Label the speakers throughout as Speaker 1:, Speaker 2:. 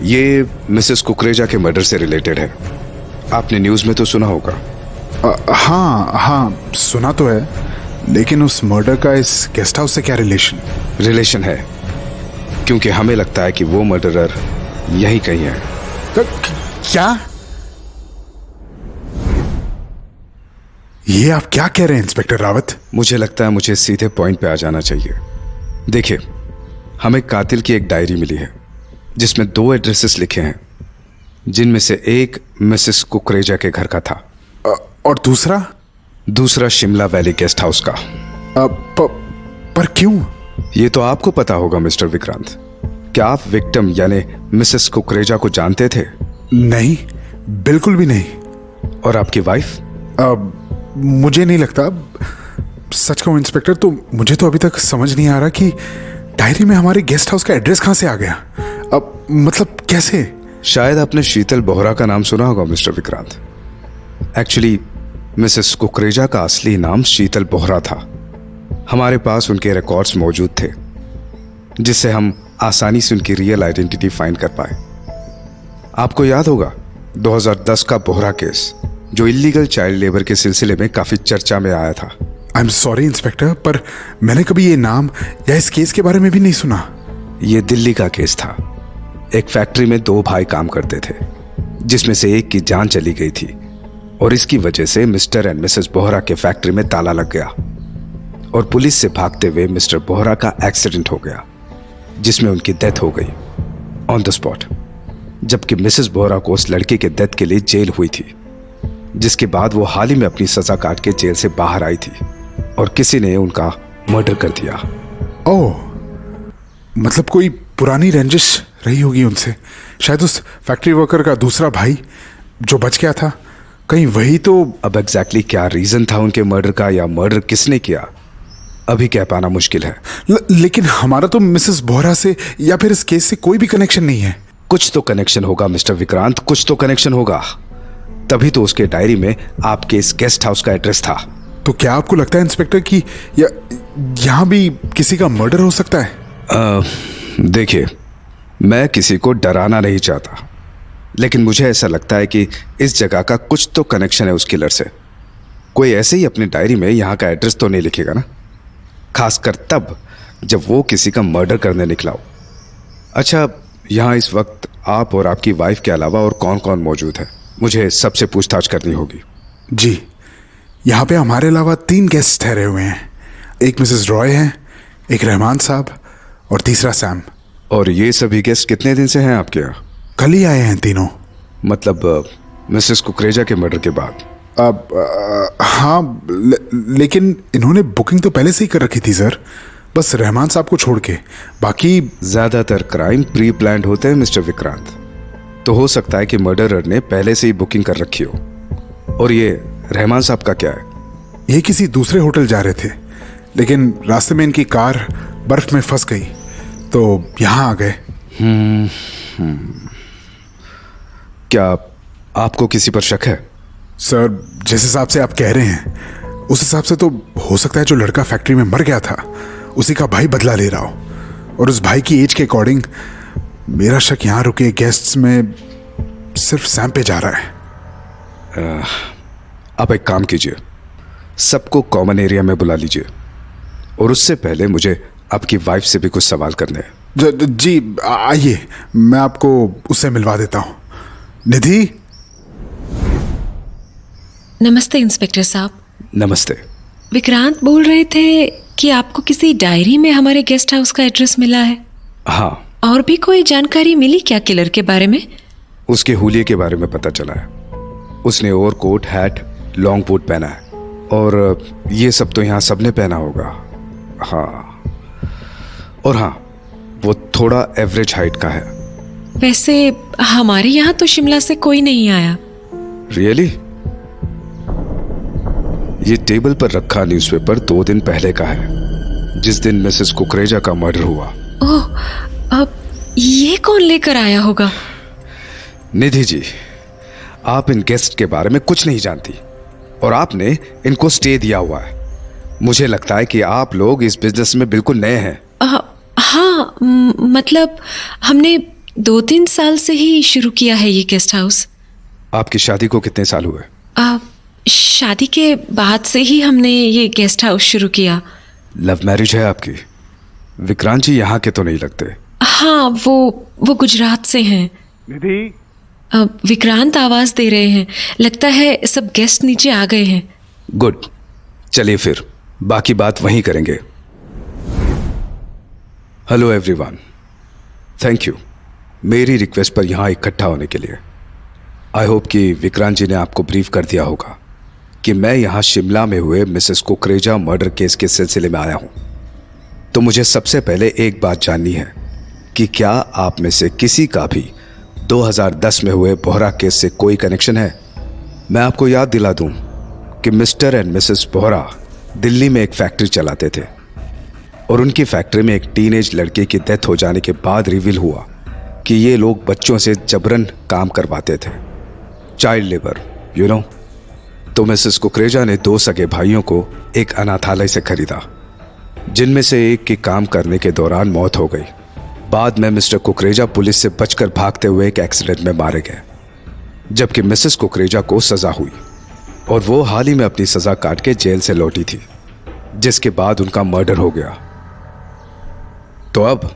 Speaker 1: ये मिसेस कुकरेजा के मर्डर से रिलेटेड है। आपने न्यूज़ में तो सुना होगा।
Speaker 2: हाँ सुना तो है, लेकिन उस मर्डर का इस गेस्ट हाउस से क्या रिलेशन
Speaker 1: है, क्योंकि हमें लगता है कि वो मर्डरर यहीं कहीं है।
Speaker 2: क्या? ये आप क्या कह रहे हैं इंस्पेक्टर रावत?
Speaker 1: मुझे लगता है मुझे सीधे पॉइंट पे आ जाना चाहिए। देखिए, हमें कातिल की एक डायरी मिली है जिसमें 2 एड्रेसेस लिखे हैं, जिनमें से एक मिसेस कुकरेजा के घर का था
Speaker 2: और दूसरा शिमला वैली गेस्ट हाउस का। पर क्यों?
Speaker 1: ये तो आपको पता होगा मिस्टर विक्रांत। क्या आप विक्टिम यानी मिसेस कुकरेजा को जानते थे?
Speaker 2: नहीं, बिल्कुल भी नहीं।
Speaker 1: और आपकी वाइफ?
Speaker 2: मुझे नहीं लगता। सच कहूं इंस्पेक्टर, तो मुझे तो अभी तक समझ नहीं आ रहा कि डायरी में हमारे गेस्ट हाउस का एड्रेस कहां से आ गया। मतलब कैसे?
Speaker 1: शायद आपने शीतल बोहरा का नाम सुना होगा mister Vikrant. Actually Mrs Kukreja का असली नाम शीतल बोहरा था। हमारे पास उनके रिकॉर्ड्स मौजूद थे, जिससे हम आसानी से उनकी रियल आइडेंटिटी फाइंड कर पाए। आपको याद होगा 2010 का बोहरा केस, जो इलीगल चाइल्ड लेबर के सिलसिले में काफी चर्चा में आया था।
Speaker 2: आई एम सॉरी इंस्पेक्टर, पर मैंने कभी ये नाम या इस केस के बारे में भी नहीं सुना।
Speaker 1: ये दिल्ली का केस था। एक फैक्ट्री में 2 भाई काम करते थे, जिसमें से एक की जान चली गई थी, और इसकी वजह से मिस्टर एंड मिसेस बोहरा के फैक्ट्री में ताला लग गया और पुलिस से भागते हुए मिस्टर बोहरा का एक्सीडेंट हो गया, जिसमें उनकी डेथ हो गई ऑन द स्पॉट। जबकि मिसेस बोहरा को उस लड़के के डेथ के लिए जेल हुई थी, जिसके बाद वो हाल ही में अपनी सजा काट के जेल से बाहर आई थी और किसी ने उनका मर्डर कर दिया।
Speaker 2: ओह, मतलब कोई पुरानी रंजिश रही होगी उनसे। शायद उस फैक्ट्री वर्कर का दूसरा भाई जो बच गया था, कहीं वही तो।
Speaker 1: अब एग्जैक्टली क्या रीजन था उनके मर्डर का, या मर्डर किसने किया, अभी कह पाना मुश्किल है।
Speaker 2: लेकिन हमारा तो मिसेस बोहरा से या फिर इस केस से कोई भी कनेक्शन नहीं है।
Speaker 1: कुछ तो कनेक्शन होगा मिस्टर विक्रांत, कुछ तो कनेक्शन होगा। तभी तो उसके डायरी में आपके इस गेस्ट हाउस का एड्रेस था।
Speaker 2: तो क्या आपको लगता है इंस्पेक्टर कि यहाँ भी किसी का मर्डर हो सकता है?
Speaker 1: देखिए, मैं किसी को डराना नहीं चाहता, लेकिन मुझे ऐसा लगता है कि इस जगह का कुछ तो कनेक्शन है उस किलर से। कोई ऐसे ही अपनी डायरी में यहाँ का एड्रेस तो नहीं लिखेगा ना, खासकर तब जब वो किसी का मर्डर करने निकला हो। अच्छा, यहाँ इस वक्त आप और आपकी वाइफ के अलावा और कौन कौन मौजूद है? मुझे सबसे पूछताछ करनी होगी।
Speaker 2: जी, यहाँ पे हमारे अलावा 3 गेस्ट ठहरे हुए हैं। एक मिसेस रॉय हैं, एक रहमान साहब और तीसरा सैम।
Speaker 1: और ये सभी गेस्ट कितने दिन से हैं आपके यहाँ?
Speaker 2: कल ही आए हैं तीनों।
Speaker 1: मतलब मिसेस कुकरेजा के मर्डर के बाद?
Speaker 2: हाँ, लेकिन इन्होंने बुकिंग तो पहले से ही कर रखी थी सर, बस रहमान साहब को छोड़ के। बाकी
Speaker 1: ज्यादातर क्राइम प्री प्लान्ड होते हैं मिस्टर विक्रांत, तो हो सकता है कि मर्डरर ने पहले से ही बुकिंग कर रखी हो। और ये रहमान साहब का क्या है?
Speaker 2: ये किसी दूसरे होटल जा रहे थे, लेकिन रास्ते में इनकी कार बर्फ में फंस गई, तो यहाँ आ गए।
Speaker 1: क्या आपको किसी पर शक है?
Speaker 2: सर, जिस हिसाब से आप कह रहे हैं, उस हिसाब से तो हो सकता है जो लड़का फैक्ट्री में मर गया था उसी का भाई बदला ले रहा हो, और उस भाई की एज के अकॉर्डिंग मेरा शक यहाँ रुके गेस्ट्स में सिर्फ सैम पे जा रहा है।
Speaker 1: आप एक काम कीजिए, सबको कॉमन एरिया में बुला लीजिए, और उससे पहले मुझे आपकी वाइफ से भी कुछ सवाल करने हैं।
Speaker 2: जी आइए, मैं आपको उससे मिलवा देता हूँ। निधि।
Speaker 3: नमस्ते इंस्पेक्टर साहब।
Speaker 1: नमस्ते।
Speaker 3: विक्रांत बोल रहे थे कि आपको किसी डायरी में हमारे गेस्ट हाउस का एड्रेस मिला है।
Speaker 1: हाँ।
Speaker 3: और भी कोई जानकारी मिली क्या किलर के बारे में?
Speaker 1: उसके हुलिये के बारे में पता चला है। उसने ओवरकोट, हैट, लॉन्ग कोट पहना है, और ये सब तो यहाँ सबने पहना होगा। हाँ, और हाँ, वो थोड़ा एवरेज हाइट का है।
Speaker 3: वैसे हमारे यहाँ तो शिमला से कोई नहीं आया।
Speaker 1: रियली? ये टेबल पर रखा न्यूज़पेपर 2 दिन पहले का है, जिस दिन मिसेस कुकरेजा का मर्डर हुआ।
Speaker 3: ओह, अब ये कौन लेकर आया होगा?
Speaker 1: निधि जी, आप इन गेस्ट के बारे में कुछ नहीं जानती, और आपने इनको स्टे दिया हुआ है। मुझे लगता है कि आप लोग इस बिजनेस में बिल्कुल नए हैं।
Speaker 3: हाँ, मतलब हमने 2-3 साल से ही शुरू किया है ये गेस्ट हाउस।
Speaker 1: आपकी शादी को कितने साल हुए?
Speaker 3: शादी के बाद से ही हमने ये गेस्ट हाउस शुरू किया।
Speaker 1: लव मैरिज है आपकी? विक्रांत जी यहाँ के तो नहीं लगते।
Speaker 3: हाँ, वो गुजरात से हैं।
Speaker 2: निधि,
Speaker 3: विक्रांत आवाज दे रहे हैं, लगता है सब गेस्ट नीचे आ गए हैं।
Speaker 1: गुड, चलिए फिर बाकी बात वहीं करेंगे। हेलो एवरीवन, थैंक यू मेरी रिक्वेस्ट पर यहाँ इकट्ठा होने के लिए। आई होप कि विक्रांत जी ने आपको ब्रीफ कर दिया होगा कि मैं यहाँ शिमला में हुए मिसेस कुकरेजा मर्डर केस के सिलसिले में आया हूँ। तो मुझे सबसे पहले एक बात जाननी है कि क्या आप में से किसी का भी 2010 में हुए बोहरा केस से कोई कनेक्शन है? मैं आपको याद दिला दूं कि mister and Mrs Bohra Delhi में एक फैक्ट्री चलाते थे और उनकी फैक्ट्री में एक टीनेज लड़के की डेथ हो जाने के बाद रिवील हुआ कि ये लोग बच्चों से जबरन काम करवाते थे, चाइल्ड लेबर, यू नो। तो मिसेस कुकरेजा ने 2 सगे भाइयों को एक अनाथालय से खरीदा, जिनमें से एक की काम करने के दौरान मौत हो गई। बाद में मिस्टर कुकरेजा पुलिस से बचकर भागते हुए एक एक्सीडेंट में मारे गए, जबकि मिसेस कुकरेजा को सजा हुई और वो हाल ही में अपनी सजा काट के जेल से लौटी थी, जिसके बाद उनका मर्डर हो गया। तो अब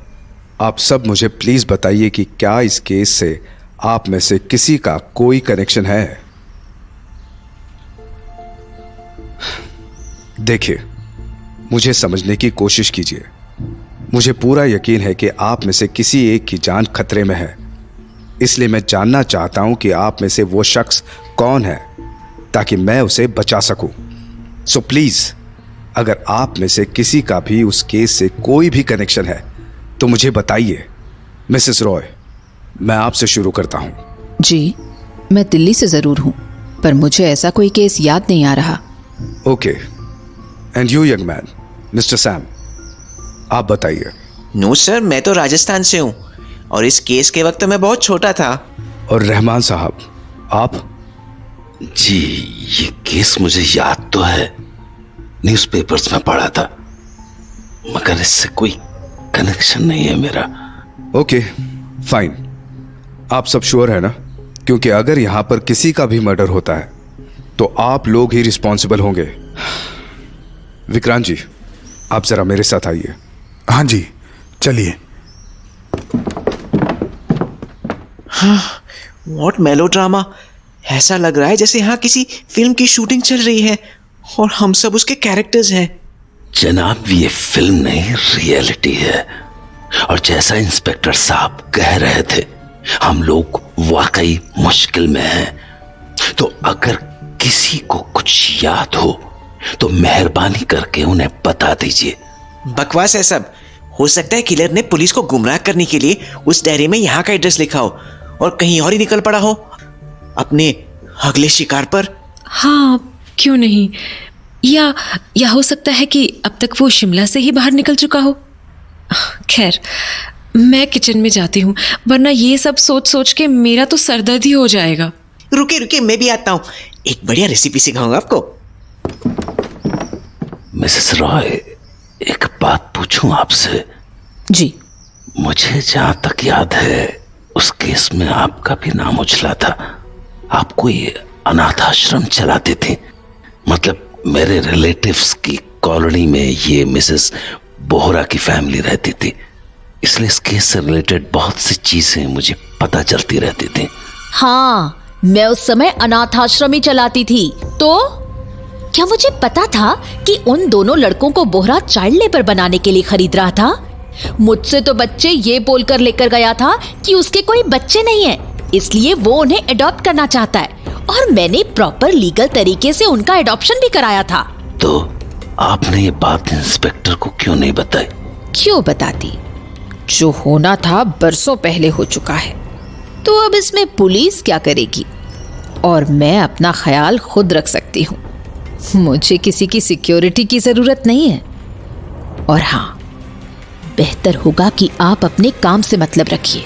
Speaker 1: आप सब मुझे प्लीज बताइए कि क्या इस केस से आप में से किसी का कोई कनेक्शन है? देखिए, मुझे समझने की कोशिश कीजिए। मुझे पूरा यकीन है कि आप में से किसी एक की जान खतरे में है, इसलिए मैं जानना चाहता हूं कि आप में से वो शख्स कौन है ताकि मैं उसे बचा सकूं। सो प्लीज, अगर आप में से किसी का भी उस केस से कोई भी कनेक्शन है तो मुझे बताइए। मिसेस रॉय, मैं आपसे शुरू करता हूं।
Speaker 4: जी, मैं दिल्ली से जरूर हूं, पर मुझे ऐसा कोई केस याद नहीं आ रहा।
Speaker 1: Okay, and you young man, mister Sam, आप बताइए।
Speaker 5: नो सर, मैं तो राजस्थान से हूँ और इस केस के वक्त मैं बहुत छोटा था।
Speaker 1: और रहमान साहब, आप?
Speaker 6: जी, ये केस मुझे याद तो है, न्यूज़पेपर्स में पढ़ा था, मगर इससे कोई कनेक्शन नहीं है मेरा।
Speaker 1: Okay, fine. आप सब श्योर है ना? क्योंकि अगर यहां पर किसी का भी मर्डर होता है तो आप लोग ही रिस्पॉन्सिबल होंगे। विक्रांत जी, आप जरा मेरे साथ आइए।
Speaker 2: हाँ जी, चलिए।
Speaker 5: हाँ, व्हाट मेलोड्रामा। ऐसा लग रहा है जैसे यहाँ किसी फिल्म की शूटिंग चल रही है और हम सब उसके कैरेक्टर्स हैं।
Speaker 6: जनाब, ये फिल्म नहीं, रियलिटी है। और जैसा इंस्पेक्टर साहब कह रहे थे, हम लोग वाकई मुश्किल में हैं। तो अगर किसी को कुछ याद हो तो मेहरबानी करके उन्हें बता दीजिए।
Speaker 5: बकवास है सब। हो सकता है किलर ने पुलिस को गुमराह करने के लिए उस डायरी में यहाँ का एड्रेस लिखा हो और कहीं और ही निकल पड़ा हो अपने अगले शिकार पर।
Speaker 3: हाँ, क्यों नहीं। या हो सकता है कि अब तक वो शिमला से ही बाहर निकल चुका हो। खैर, मैं किचन में जाती हूँ, वरना ये सब सोच सोच के मेरा तो सरदर्द ही हो जाएगा।
Speaker 5: रुकिए, मैं भी आता हूँ। एक बढ़िया रेसिपी सिखाऊंगा आपको।
Speaker 6: मिसेस रॉय, एक बात पूछूं आपसे?
Speaker 4: जी।
Speaker 6: मुझे जहां तक याद है, उस केस में आपका भी नाम उछला था। आप कोई अनाथ आश्रम चलाते थे। मतलब मेरे रिलेटिव्स की कॉलोनी में ये मिसेस बोहरा की फैमिली रहती थी, इसलिए इस केस से रिलेटेड बहुत सी चीजें मुझे पता चलती रहती थी।
Speaker 7: हाँ, मैं उस समय अनाथ आश्रम ही चलाती थी। तो क्या मुझे पता था कि उन दोनों लड़कों को बोहरा चाइल्ड लेबर बनाने के लिए खरीद रहा था? मुझसे तो बच्चे ये बोलकर लेकर गया था कि उसके कोई बच्चे नहीं है, इसलिए वो उन्हें अडॉप्ट करना चाहता है, और मैंने प्रॉपर लीगल तरीके से उनका अडॉप्शन भी कराया था।
Speaker 6: तो आपने ये बात इंस्पेक्टर को क्यों नहीं बताई?
Speaker 4: क्यों बताती? जो होना था बरसों पहले हो चुका है, तो अब इसमें पुलिस क्या करेगी? और मैं अपना ख्याल खुद रख सकती हूँ। मुझे किसी की सिक्योरिटी की जरूरत नहीं है। और हाँ, बेहतर होगा कि आप अपने काम से मतलब रखिए।